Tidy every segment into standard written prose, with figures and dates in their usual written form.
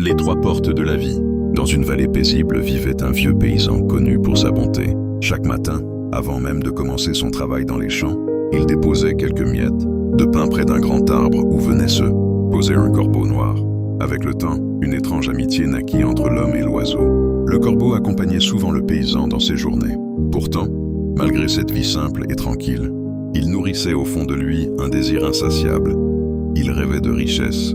Les trois portes de la vie. Dans une vallée paisible vivait un vieux paysan connu pour sa bonté. Chaque matin, avant même de commencer son travail dans les champs, il déposait quelques miettes de pain près d'un grand arbre où venait se poser un corbeau noir. Avec le temps, une étrange amitié naquit entre l'homme et l'oiseau. Le corbeau accompagnait souvent le paysan dans ses journées. Pourtant, malgré cette vie simple et tranquille, il nourrissait au fond de lui un désir insatiable. Il rêvait de richesse,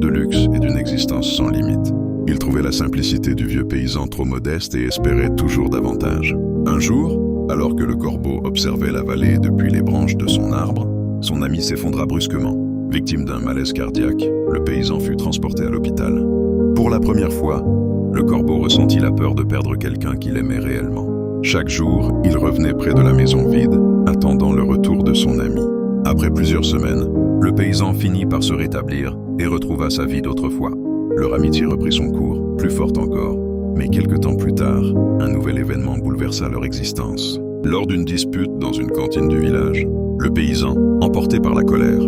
de luxe et d'une existence sans limite. Il trouvait la simplicité du vieux paysan trop modeste et espérait toujours davantage. Un jour, alors que le corbeau observait la vallée depuis les branches de son arbre, son ami s'effondra brusquement. Victime d'un malaise cardiaque, le paysan fut transporté à l'hôpital. Pour la première fois, le corbeau ressentit la peur de perdre quelqu'un qu'il aimait réellement. Chaque jour, il revenait près de la maison vide, attendant le retour de son ami. Après plusieurs semaines, le paysan finit par se rétablir et retrouva sa vie d'autrefois. Leur amitié reprit son cours, plus forte encore. Mais quelque temps plus tard, un nouvel événement bouleversa leur existence. Lors d'une dispute dans une cantine du village, le paysan, emporté par la colère,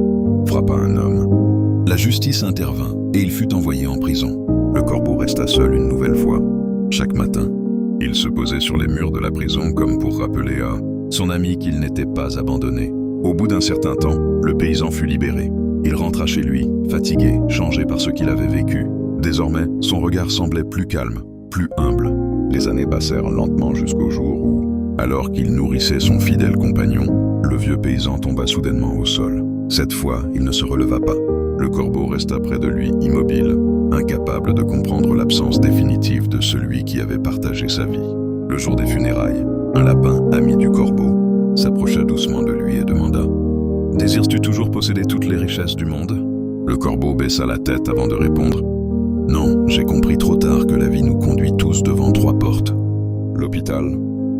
frappa un homme. La justice intervint et il fut envoyé en prison. Le corbeau resta seul une nouvelle fois. Chaque matin, il se posait sur les murs de la prison comme pour rappeler à son ami qu'il n'était pas abandonné. Au bout d'un certain temps, le paysan fut libéré. Il rentra chez lui, fatigué, changé par ce qu'il avait vécu. Désormais, son regard semblait plus calme, plus humble. Les années passèrent lentement jusqu'au jour où, alors qu'il nourrissait son fidèle compagnon, le vieux paysan tomba soudainement au sol. Cette fois, il ne se releva pas. Le corbeau resta près de lui, immobile, incapable de comprendre l'absence définitive de celui qui avait partagé sa vie. Le jour des funérailles, un lapin, ami du corbeau, s'approcha doucement de lui et demanda « Désires-tu toujours posséder toutes les richesses du monde ?» Le corbeau baissa la tête avant de répondre « Non, j'ai compris trop tard que la vie nous conduit tous devant trois portes. L'hôpital,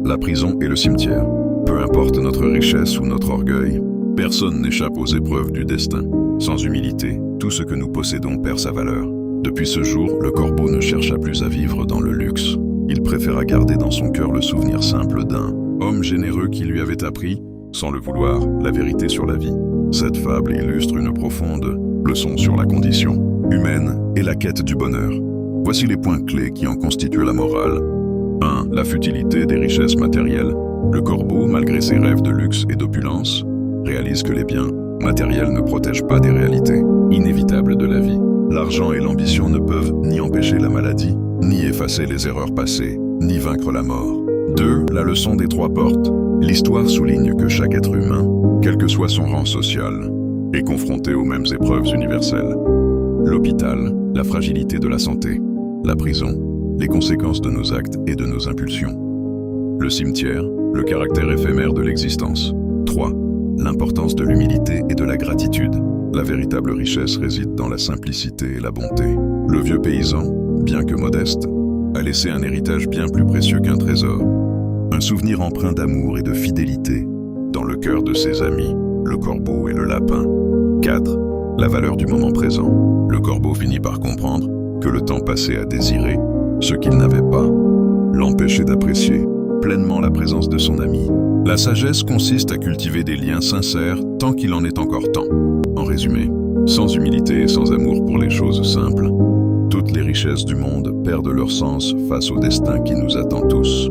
la prison et le cimetière. Peu importe notre richesse ou notre orgueil, personne n'échappe aux épreuves du destin. Sans humilité, tout ce que nous possédons perd sa valeur. » Depuis ce jour, le corbeau ne chercha plus à vivre dans le luxe. Il préféra garder dans son cœur le souvenir simple d'un homme généreux qui lui avait appris, sans le vouloir, la vérité sur la vie. Cette fable illustre une profonde leçon sur la condition humaine et la quête du bonheur. Voici les points clés qui en constituent la morale. 1. La futilité des richesses matérielles. Le corbeau, malgré ses rêves de luxe et d'opulence, réalise que les biens matériels ne protègent pas des réalités inévitables de la vie. L'argent et l'ambition ne peuvent ni empêcher la maladie, ni effacer les erreurs passées, ni vaincre la mort. 2. La leçon des trois portes. L'histoire souligne que chaque être humain, quel que soit son rang social, est confronté aux mêmes épreuves universelles. L'hôpital, la fragilité de la santé. La prison, les conséquences de nos actes et de nos impulsions. Le cimetière, le caractère éphémère de l'existence. 3. L'importance de l'humilité et de la gratitude. La véritable richesse réside dans la simplicité et la bonté. Le vieux paysan, bien que modeste, a laissé un héritage bien plus précieux qu'un trésor. Un souvenir empreint d'amour et de fidélité dans le cœur de ses amis, le corbeau et le lapin. 4. La valeur du moment présent. Le corbeau finit par comprendre que le temps passé à désirer ce qu'il n'avait pas l'empêchait d'apprécier pleinement la présence de son ami. La sagesse consiste à cultiver des liens sincères tant qu'il en est encore temps. En résumé, sans humilité et sans amour pour les choses simples, toutes les richesses du monde perdent leur sens face au destin qui nous attend tous.